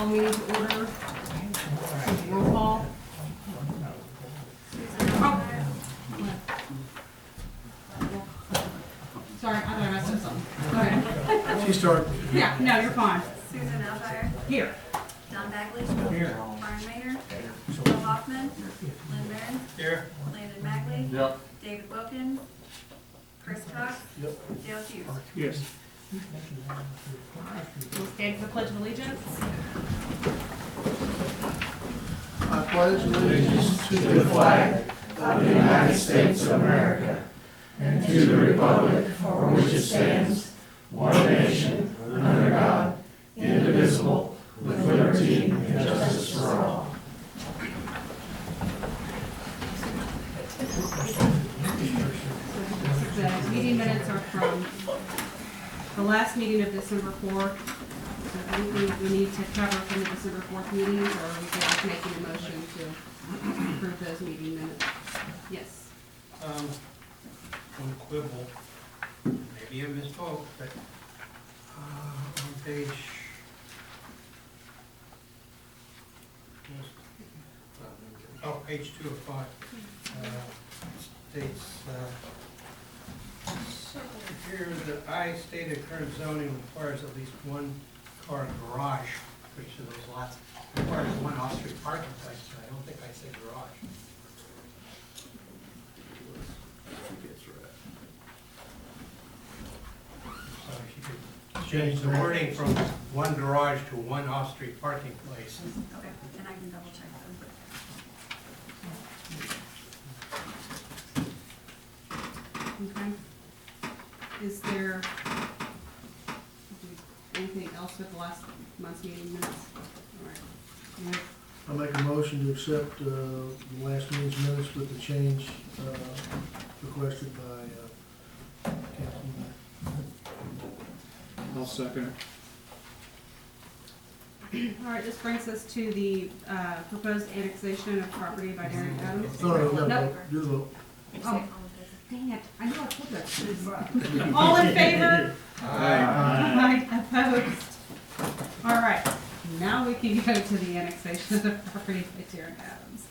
call meeting to order. Roll call. Sorry, I thought I messed up something. Go ahead. She started. Yeah, no, you're fine. Susan Alfire, Here. John Bagley, Here. Brian Mayer, Bill Hoffman, Lynn Barron, Here. Landon Magley, Yep. David Wilkins, Chris Cox, Yep. Dale Hughes. Yes. We'll stand for the Pledge of Allegiance. I pledge allegiance to the flag of the United States of America and to the republic for which it stands, one nation, under God, indivisible, with liberty and justice for all. The meeting minutes are from the last meeting of December 4th. So anything we need to cover from the December 4th meetings, or are we just making a motion to approve those meeting minutes? Yes. One quibble, maybe I misspoke, but on page page 2 of 5 states here that I stated current zoning requires at least one car garage, which of those lots requires one off-street parking place. I don't think I said garage. So if you could change the wording from one garage to one off-street parking place. Okay, and I can double check them. Okay. Is there anything else with the last month's meeting minutes? All right. I make a motion to accept the last meeting's minutes with the change requested by Councilman. I'll second it. All right, this brings us to the proposed annexation of property by Darren Adams. No, Nope. do the vote. Oh, dang it, I knew I told you that. All in favor? Aye. Opposed? All right, now we can go to the annexation of the property by Darren Adams.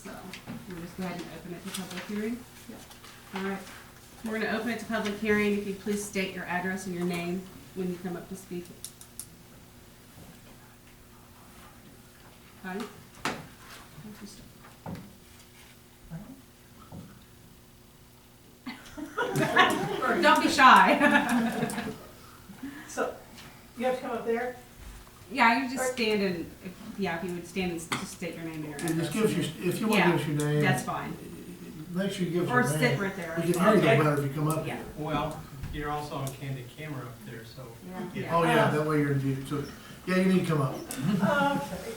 So, we'll just go ahead and open it to public hearing. All right, we're gonna open it to public hearing. If you please state your address and your name when you come up to speak. Hi. Don't be shy. So, you have to come up there? Yeah, you just stand and, yeah, if you would stand and just state your name and your And address. just give us your, if you want Yeah, to give us your name. That's fine. Make sure you give us Or your name. sit right there. We can hear you Okay. better if you come up Yeah. here. Well, you're also on candid camera up there, so. Yeah. Oh, yeah, that way you're in view. So, yeah, you need to come up. Okay.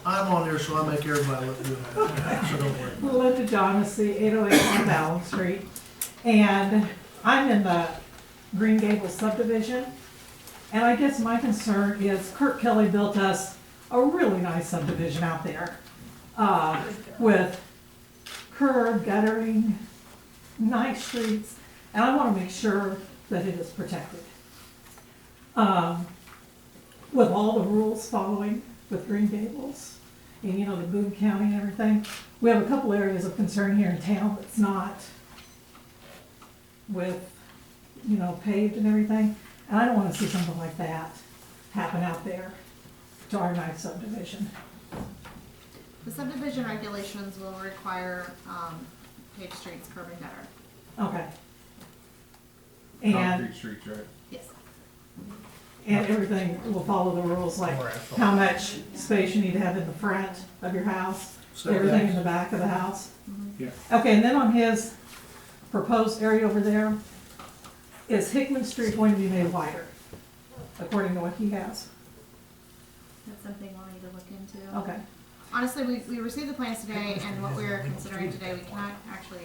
I'm on there, so I make everybody look good. So don't worry. Linda Donacy, 808 North Allen Street. And I'm in the Green Gables subdivision. And I guess my concern is Kurt Kelly built us a really nice subdivision out there. With curb, guttering, nice streets. And I want to make sure that it is protected. With all the rules following with Green Gables and, you know, the Boone County and everything. We have a couple areas of concern here in town that's not with, you know, paved and everything. And I don't want to see something like that happen out there to our nice subdivision. The subdivision regulations will require paved streets, curb and gutter. Okay. And, Concrete streets, right? Yes. and everything will follow the rules, like how much space you need to have in the front of your house, everything in the back of the house. Yeah. Okay, and then on his proposed area over there, is Hickman Street going to be made wider, according to what he has? That's something we'll need to look into. Okay, Honestly, we received the plans today, and what we're considering today, we're not actually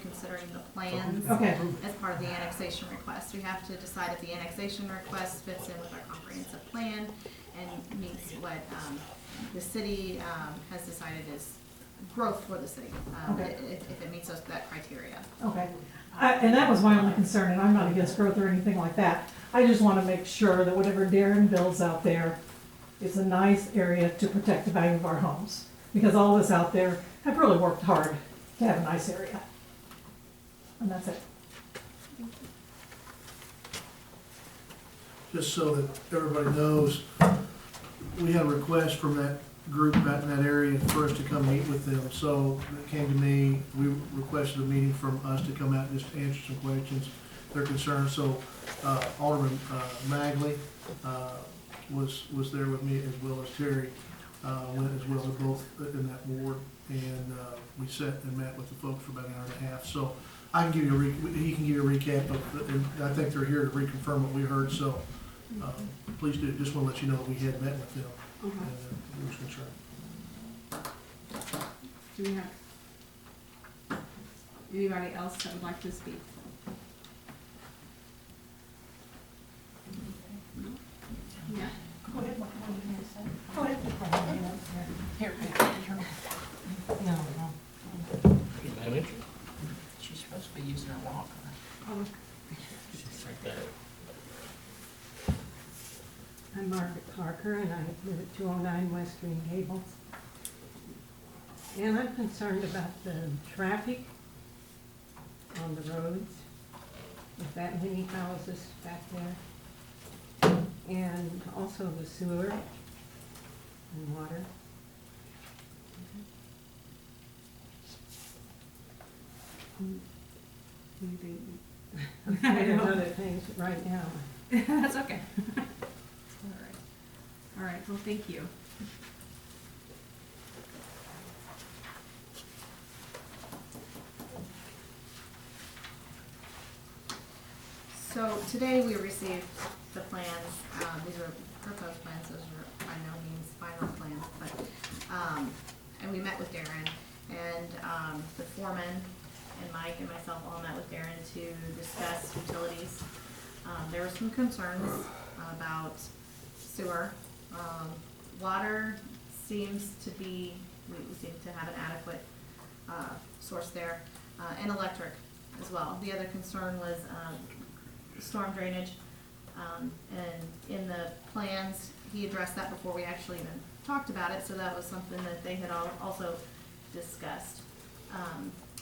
considering the plans okay, as part of the annexation request. We have to decide if the annexation request fits in with our comprehensive plan and meets what the city has decided is growth for the city, Okay. if it meets that criteria. Okay. And that was my only concern, and I'm not against growth or anything like that. I just want to make sure that whatever Darren builds out there is a nice area to protect the value of our homes. Because all of us out there have really worked hard to have a nice area. And that's it. Just so that everybody knows, we had a request from that group out in that area for us to come meet with them. So it came to me, we requested a meeting from us to come out and just answer some questions, their concerns. So Alderman Magley was there with me, as well as Terry, went as well as both in that ward. And we sat and met with the folks for about an hour and a half. So I can give you he can give you a recap of, and I think they're here to reconfirm what we heard. So please do, just want to let you know that we had met with them. And we was concerned. Do we have anybody else that would like to speak? No? Yeah. Go ahead, what are you gonna say? Go ahead. Here, no. She's supposed to be using her walker. Oh, She's right there. I'm Margaret Parker, and I live at 209 West Green Gables. And I'm concerned about the traffic on the roads, with that many houses back there, and also the sewer and water. anything? I'm thinking of other things right now. That's okay. All right. All right, well, thank you. So today we received the plans, these are proposed plans, those are by no means final plans, but, and we met with Darren, and, the foreman and Mike and myself all met with Darren to discuss utilities. There were some concerns about sewer. Water seems to be, we seem to have an adequate, source there, and electric as well. The other concern was, storm drainage, and in the plans, he addressed that before we actually even talked about it, so that was something that they had also discussed.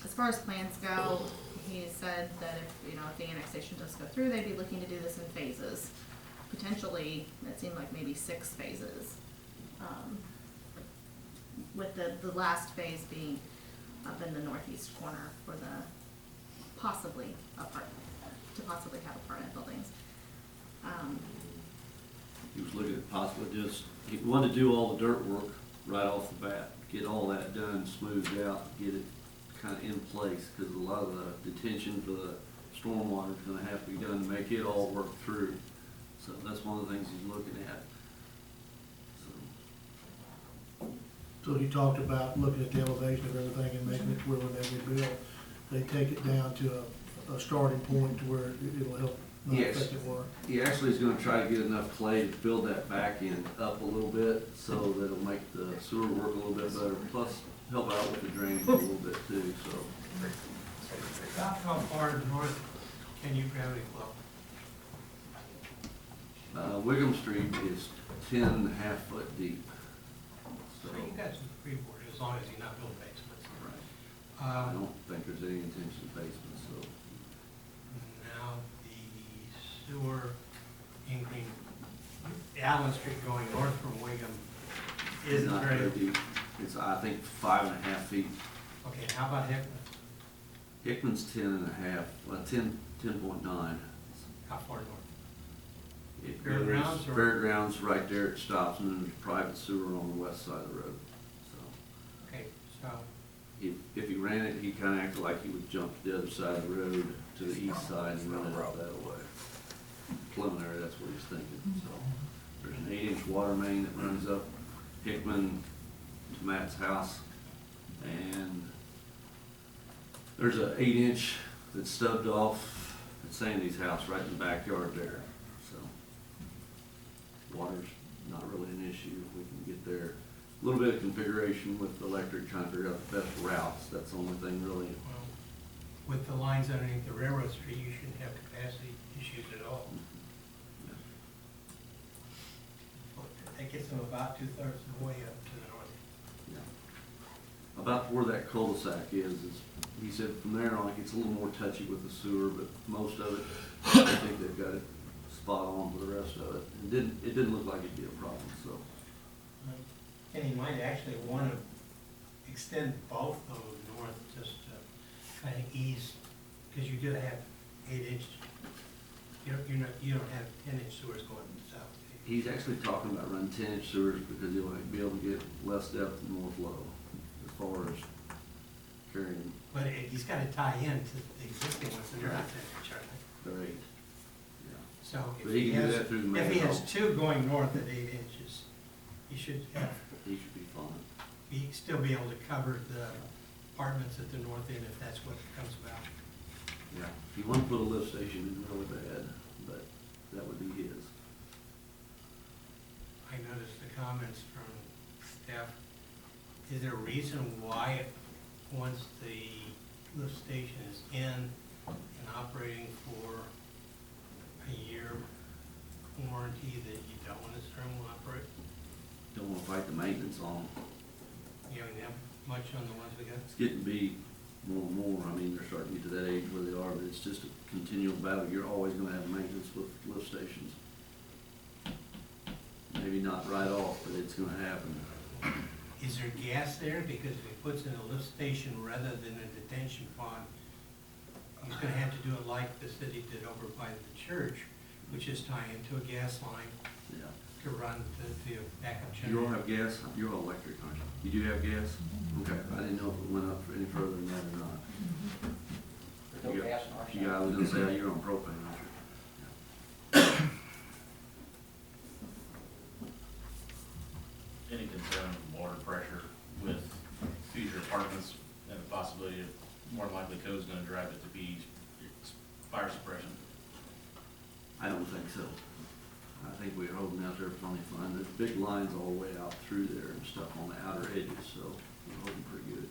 As far as plans go, he said that if, if the annexation does go through, they'd be looking to do this in phases. Potentially, it seemed like maybe 6 phases, with the last phase being up in the northeast corner for the possibly have apartment buildings. He was looking at possibly he wanted to do all the dirt work right off the bat, get all that done, smoothed out, get it kind of in place, because a lot of the detention for the stormwater is gonna have to be done to make it all work through. So that's one of the things he's looking at. So he talked about looking at the elevation of everything and making it to where when they rebuild, they take it down to a starting point to where it'll help not Yes. affect it work. He actually is gonna try to get enough clay to build that back end up a little bit, so that it'll make the sewer work a little bit better, plus help out with the drainage a little bit too, so. How far north can you gravity flow? Wiggum Street is 10.5 foot deep. So, So you got some freeboard, as long as you're not building basements. right. I don't think there's any intention of basement, so. Now, the sewer in Green, Allen Street going north from Wiggum isn't Not very, deep. It's, I think, 5.5 feet. okay, how about Hickman? Hickman's 10.5, 10.9. How far north? It Fairgrounds goes- or- Fairgrounds, right there, it stops, and then there's private sewer on the west side of the road. So, Okay, so, if he ran it, he kinda acted like he would jump to the other side of the road, to the east side, and run it up that way. Preliminary, that's what he's thinking, so. There's an 8-inch water main that runs up Hickman to Matt's house, and there's a 8-inch that's stubbed off at Sandy's house, right in the backyard there, so. Water's not really an issue, we can get there. little bit of configuration with the electric, trying to figure out the best routes. That's the only thing really. Well, with the lines underneath the railroad street, you shouldn't have capacity issues at all. That gets them about 2/3 of the way up to the north. Yeah. About where that cul-de-sac is, he said from there on, it gets a little more touchy with the sewer, but most of it, I think they've got it spot on for the rest of it. It didn't look like it'd be a problem, so. And you might actually want to extend both those north just to kind of ease, because you're gonna have 8-inch, you don't have 10-inch sewers going south. He's actually talking about running 10-inch sewers because he'll be able to get less depth and more flow as far as carrying. But he's got to tie in to the existing ones, and they're not 10-inch, are they? They're 8. So But he can do that through the main if he has hall. 2 going north at 8 inches, he should He should be fine. still be able to cover the apartments at the north end if that's what comes about. Yeah. If you want to put a lift station in really bad, but that would be his. I noticed the comments from staff. Is there a reason why, once the lift station is in and operating for a year warranty, that you don't want to start them operate? Don't want to fight the maintenance on them. You haven't have much on the ones we got? It's getting to be more and more. I mean, they're starting to get to that age where they are, but it's just a continual battle. You're always going to have maintenance with lift stations. Maybe not right off, but it's going to happen. Is there gas there? Because if he puts in a lift station rather than a detention pond, he's gonna have to do it like the city did over by the church, which is tie into a gas line Yeah. to run the backup You all generator. have gas? You're all electric, aren't you? You do have gas? Okay. I didn't know if it went up any further than that or not. There's no gas in our You guys was gonna say, you're on propane, aren't you? Any concern of water pressure with future apartments and the possibility of more than likely code's gonna drive it to be fire suppression? I don't think so. I think we're holding out there plenty fine. There's big lines all the way out through there and stuff on the outer edges, so we're holding pretty good.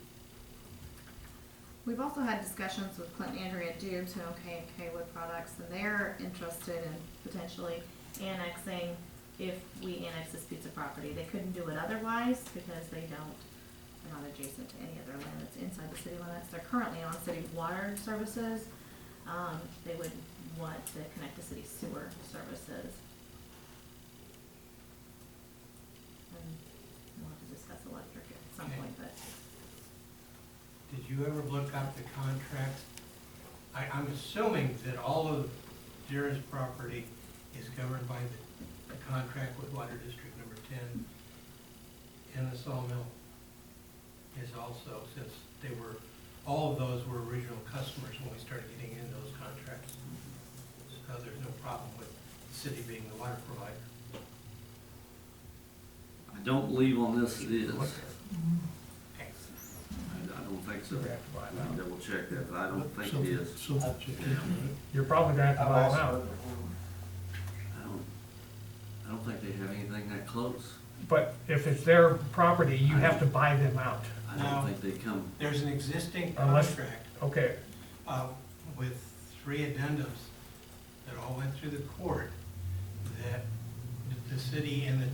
We've also had discussions with Clint and Andrea Dubes, who own K&K Wood Products, and they're interested in potentially annexing if we annex this piece of property. They couldn't do it otherwise because they're not adjacent to any other land that's inside the city limits. They're currently on city water services. They would want to connect to city sewer services. And we'll have to discuss electric at some Okay. point, but Did you ever look up the contracts? I'm assuming that all of Darren's property is governed by the contract with Water District Number 10, and the sawmill is also, since all of those were original customers when we started getting into those contracts. So there's no problem with the city being the water provider. I don't believe on this it is. Okay. I don't think so. I can double check that, but I don't think it is. You're probably gonna have to buy them out. I don't think they have anything that close. But if it's their property, you have to buy them out. I No. don't think they come. There's an existing Unless- contract Okay, with 3 addendums that all went through the court, that the city and the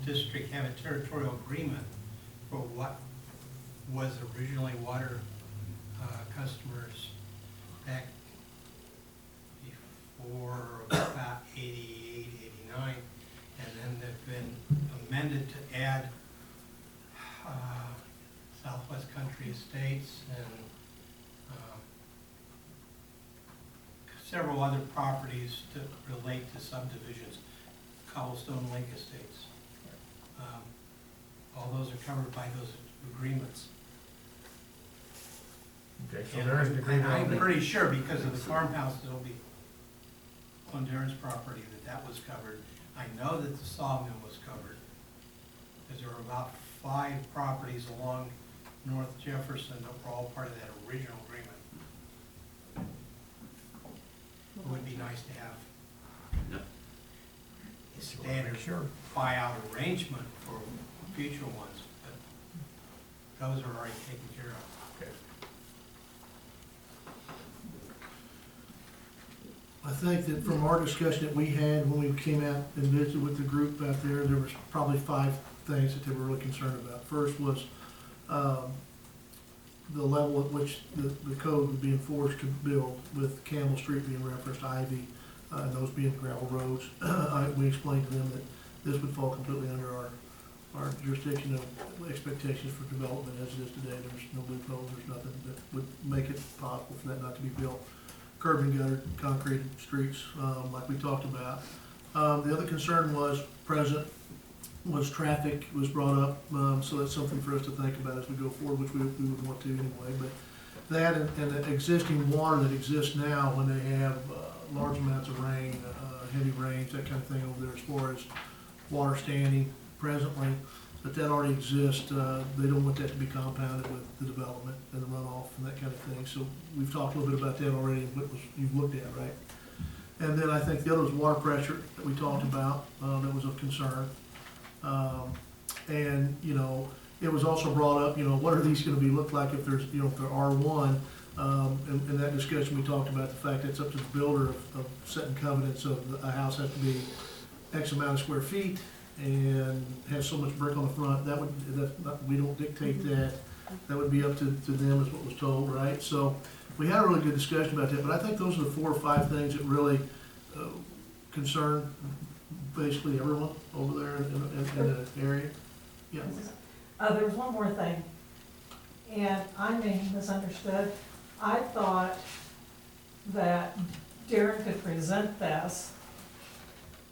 district have a territorial agreement for what was originally water customers back before about 88, 89, and then they've been amended to add Southwest Country Estates and several other properties that relate to subdivisions, Cobblestone Lake Estates. All those are covered by those agreements. okay, so And there is an agreement. on I'm that. pretty sure because of the farmhouse that'll be on Darren's property that was covered. I know that the sawmill was covered, because there were about 5 properties along North Jefferson that were all part of that original agreement. It would be nice to have Yep. a standard Sure. buyout arrangement for future ones, but those are already taken care of. Okay. I think that from our discussion that we had when we came out and visited with the group out there, there was probably 5 things that they were really concerned about. First was, the level at which the code would be enforced to build, with Campbell Street being referenced, Ivy, and those being gravel roads. We explained to them that this would fall completely under our jurisdiction of expectations for development as it is today. There's no loopholes, there's nothing that would make it possible for that not to be built. Curb and gutter, concrete streets, like we talked about. The other concern was traffic was brought up, so that's something for us to think about as we go forward, which we would want to anyway. But that and the existing water that exists now, when they have large amounts of rain, heavy rains, that kind of thing over there, as far as water standing presently, but that already exists. They don't want that to be compounded with the development and the runoff and that kind of thing. So we've talked a little bit about that already, what you've looked at, right? And then I think the other was water pressure that we talked about, that was of concern. And, you know, it was also brought up, you know, what are these gonna look like if there's, you know, if there are one. In that discussion, we talked about the fact that it's up to the builder of setting covenants of a house has to be X amount of square feet and have so much brick on the front. We don't dictate that. That would be up to them, is what was told, right? So we had a really good discussion about that, but I think those are the 4 or 5 things that really concern basically everyone over there in the area. Yeah. There was one more thing, and I may have misunderstood. I thought that Darren could present this,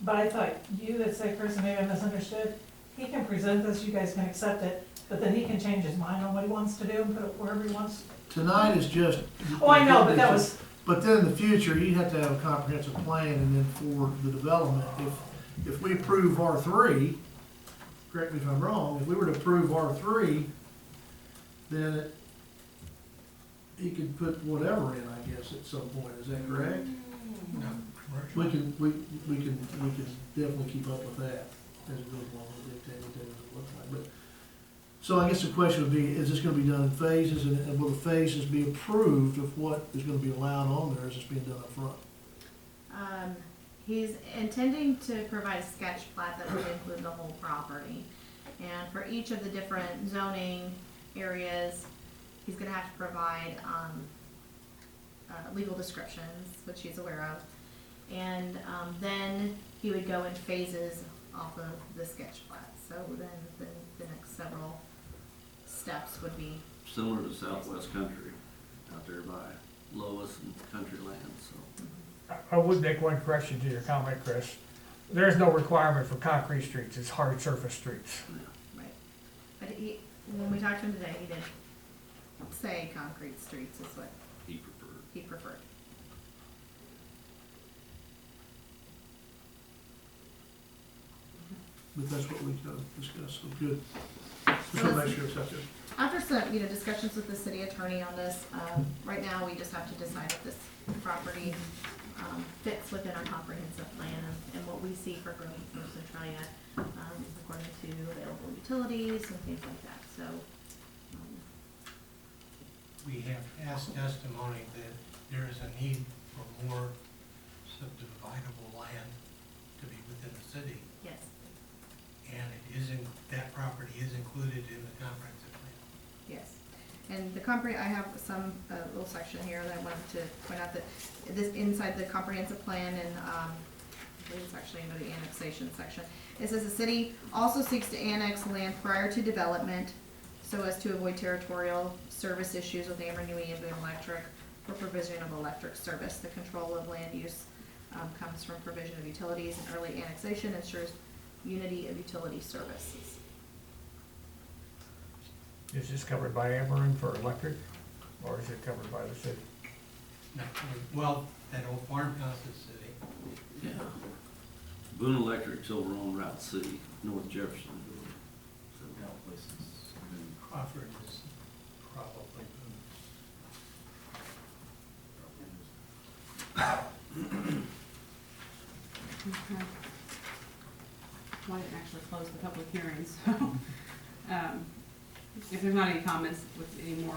but I thought you would say, Chris, and maybe I misunderstood, he can present this, you guys can accept it, but then he can change his mind on what he wants to do and put it wherever he wants. Tonight is just. Oh, I know, but that was. But then in the future, you'd have to have a comprehensive plan, and then for the development, if we approve R3, correct me if I'm wrong, if we were to approve R3, then he could put whatever in, I guess, at some point, is that correct? No, We commercial. can definitely keep up with that as it goes along, and dictate what that would look like. But, so I guess the question would be, is this gonna be done in phases, and will the phases be approved of what is gonna be allowed on there, or is this being done up front? He's intending to provide a sketch plat that would include the whole property. And for each of the different zoning areas, he's gonna have to provide, legal descriptions, which he's aware of. And, then he would go in phases off of the sketch plat. So then the next several steps would be. Similar to Southwest Country, out there by Lois and Country Land, so. I would make one correction to your comment, Chris. There is no requirement for concrete streets, it's hard surface streets. Right. But when we talked to him today, he did say concrete streets is what He preferred. he preferred. But that's what we discussed, so good. Just wanna make sure it's out there. After some, discussions with the city attorney on this, right now, we just have to decide if this property, fits within our comprehensive plan and what we see for growing for Centralia, according to available utilities and things like that, so. We have past testimony that there is a need for more subdividable land to be within the city. Yes. And that property is included in the comprehensive plan. Yes, and I have some, little section here that I wanted to point out that this, inside the comprehensive plan, and, I believe it's actually under the annexation section. It says the city also seeks to annex land prior to development so as to avoid territorial service issues with Amber, Newey, and Boone Electric for provision of electric service. The control of land use, comes from provision of utilities, and early annexation ensures unity of utility services. Is this covered by Ameren for electric, or is it covered by the city? No, well, that old farmhouse is city. Yeah. Boone Electric's over on Route C, North Jefferson. So, Crawford is probably. Okay. Well, I didn't actually close the public hearing, so if there's not any comments with any more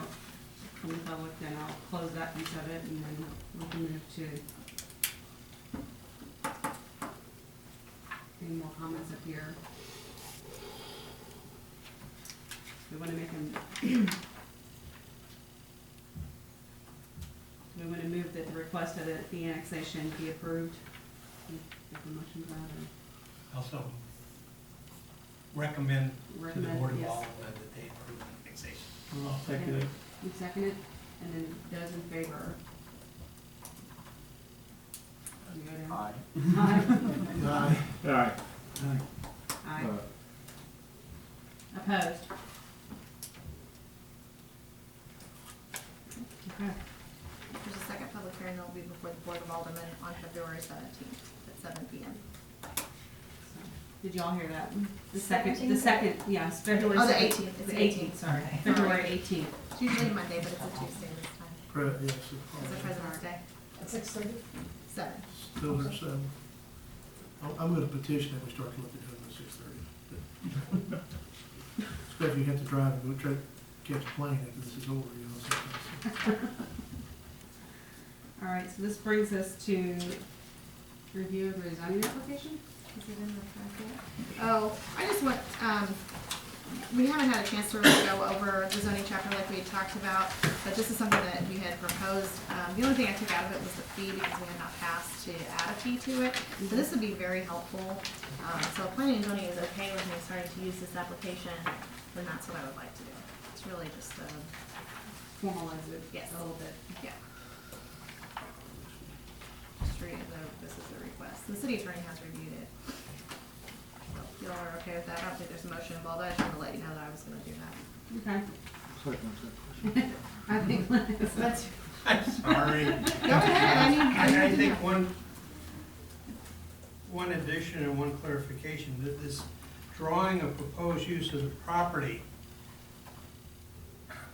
from the public, then I'll close that piece of it, and then we can move to any more comments up here. We wanna make them, we wanna move that the request of the annexation be approved. Make a motion for that, or- Also recommend to the Recommend, Board of yes. Aldermen that they approve the annexation. I'll second it. You second it, and then those in favor? You go down. Aye. Aye. Aye. Aye. Aye. Opposed? Okay. There's a second public hearing that will be before the Board of Aldermen on February 17th at 7 PM. So, did y'all hear that? The 17th? second, yes, February. Oh, the 2nd. 18th. It's The the 18th, sorry, February 18th. It's usually Monday, but it's a Tuesday this time. Yes, It's a President's Day. At 6:30? 7. still there, 7. I'm gonna petition that we start looking at it at 6:30. Especially if you have to drive and go try to catch a plane after this is over, you know, so. All right, so this brings us to review of the rezoning application. Is it in the packet? Oh, I just want, we haven't had a chance to really go over the zoning chapter like we had talked about, but this is something that we had proposed. The only thing I took out of it was the fee because we had not passed to add a fee to it. So this would be very helpful. So planning and zoning is okay with me starting to use this application, then that's what I would like to do. It's really just, Formalize it Yes. a little bit. yeah. Just reading this is the request. The city attorney has reviewed it. So if you all are okay with that, I don't think there's a motion involved. I just wanted to let you know that I was gonna do that. Okay. Second. I think That's, I'm sorry. go ahead, I think one addition and one clarification, that this drawing of proposed use of the property,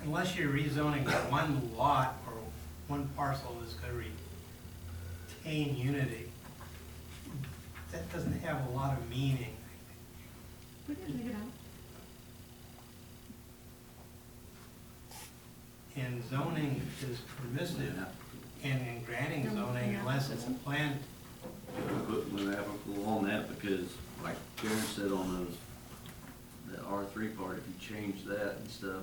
unless you're rezoning one lot or one parcel that's gonna retain unity, that doesn't have a lot of meaning. we can take it out. And zoning is permissive, and in granting zoning, unless it's a plan, Equipment applicable on that, because like Karen said on those, the R3 part, if you change that and stuff,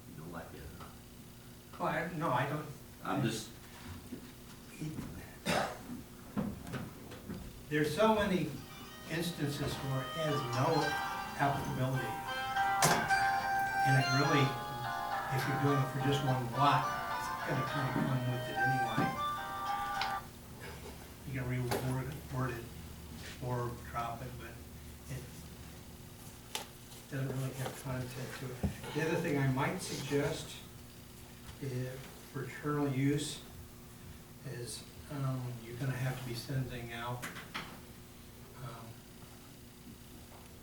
you don't like it. well, no, I don't, I'm just, there's so many instances where it has no applicability. And it really, if you're doing it for just one block, it's gonna kind of come with it anyway. You can reword it or drop it, but it doesn't really have content to it. The other thing I might suggest is for internal use is, you're gonna have to be sending out,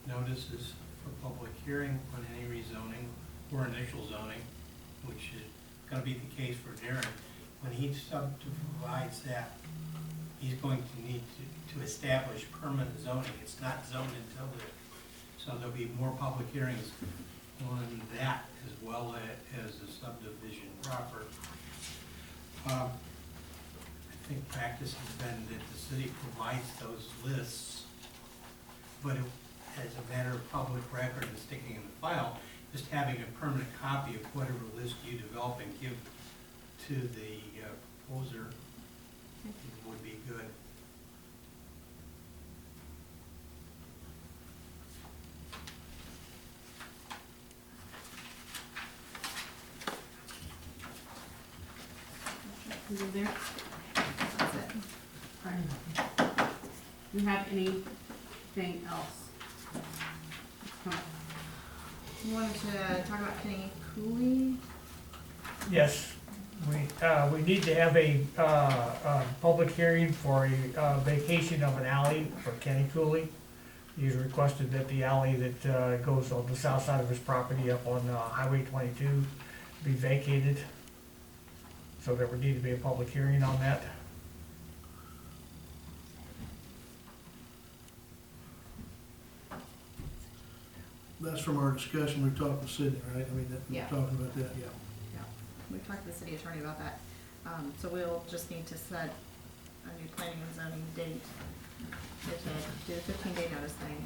notices for public hearing on any rezoning or initial zoning, which is gonna be the case for Darren. When he subdivides that, he's going to need to establish permanent zoning. It's not zoned until then. So there'll be more public hearings on that as well as the subdivision proper. I think practice has been that the city provides those lists, but as a matter of public record and sticking in the file, just having a permanent copy of whatever list you develop and give to the proposer would be good. Is it there? That's it. Do you have anything else? Come on. You wanted to talk about Kenny Cooley? Yes, we need to have a public hearing for a vacation of an alley for Kenny Cooley. He's requested that the alley that goes on the south side of his property up on Highway 22 be vacated. So there would need to be a public hearing on that. that's from our discussion, we've talked with Sydney, right? I mean, we Yeah. we're talking about that, yeah. We've talked to the city attorney about that. So we'll just need to set a new planning and zoning date. If they do the 15-day notice thing.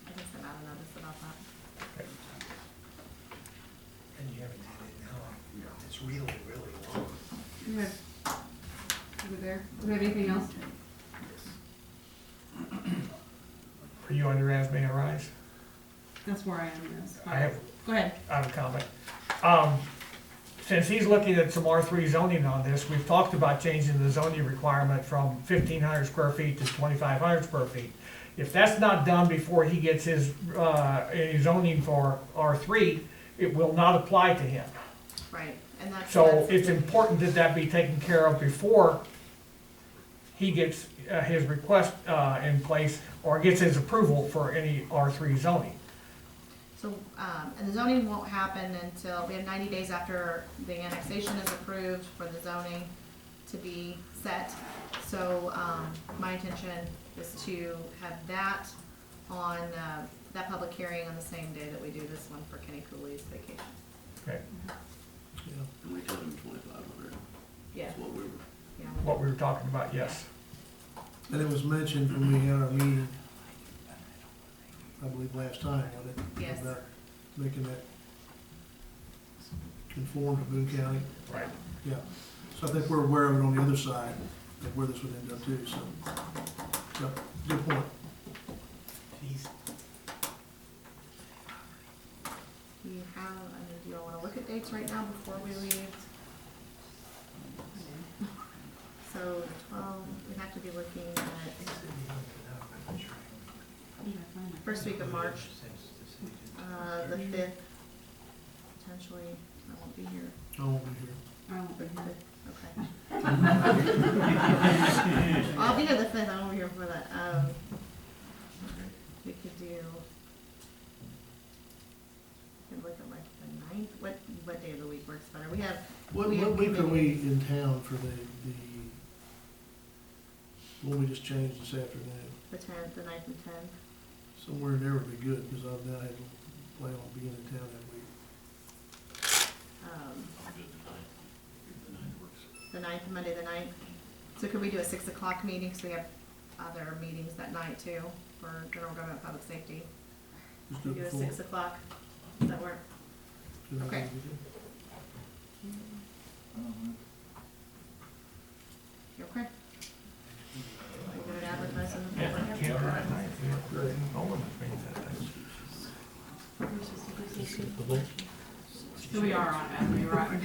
I can send out a notice about that. And you haven't had it now, it's really, really long. You have, over there, do we have anything else? Are you on your as may arise? That's where I am in this. I have, Go ahead. I have a comment. Since he's looking at some R3 zoning on this, we've talked about changing the zoning requirement from 1,500 square feet to 2,500 square feet. If that's not done before he gets his zoning for R3, it will not apply to him. Right, and that's. So that's- it's important that that be taken care of before he gets his request in place or gets his approval for any R3 zoning. So, and the zoning won't happen until, we have 90 days after the annexation is approved for the zoning to be set. So, my intention is to have that on, that public hearing on the same day that we do this one for Kenny Cooley's vacation. Okay, Yeah. And we told him 2,500, Yeah, that's what we were. yeah. what we were talking about, yes. And it was mentioned when we had our meeting, I believe last time, wasn't it? Yes. About making that conform to Boone County. Right. Yeah. So I think we're aware of it on the other side, of where this would end up too, so. Yeah, good point. Jeez. Do you have, I mean, do you all wanna look at dates right now before we leave? So, 12, we have to be looking at first week of March, the 5th, potentially, I won't be here. I won't be here. I won't be here. Okay. I'll be here the 5th, I won't be here for that. We could do, could look at like the 9th, what day of the week works better? We have, What we have week are committee- we in town for the, what we just changed this afternoon? the 10th, the 9th and 10th. Somewhere in there would be good, because I've now had to plan on being in town that week. I'll do it tonight. The night works. The 9th, Monday the 9th. So could we do a 6 o'clock meeting, because we have other meetings that night too, for general government, public safety. Just do We it do a before. 6 o'clock, does that work? Should I Okay. do it? You okay? We're gonna advertise in the Yeah, paper. yeah, right, yeah. Alderman meetings that day. So we are on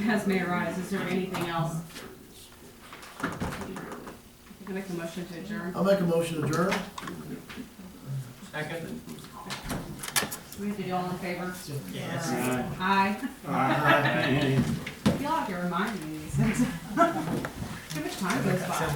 as may arise. Is there anything else? You can make a motion to adjourn. I'll make a motion to adjourn. Second? We have to do all in favor? Yes. Aye. Aye. I feel like you're reminding me of these things. Too much time goes by.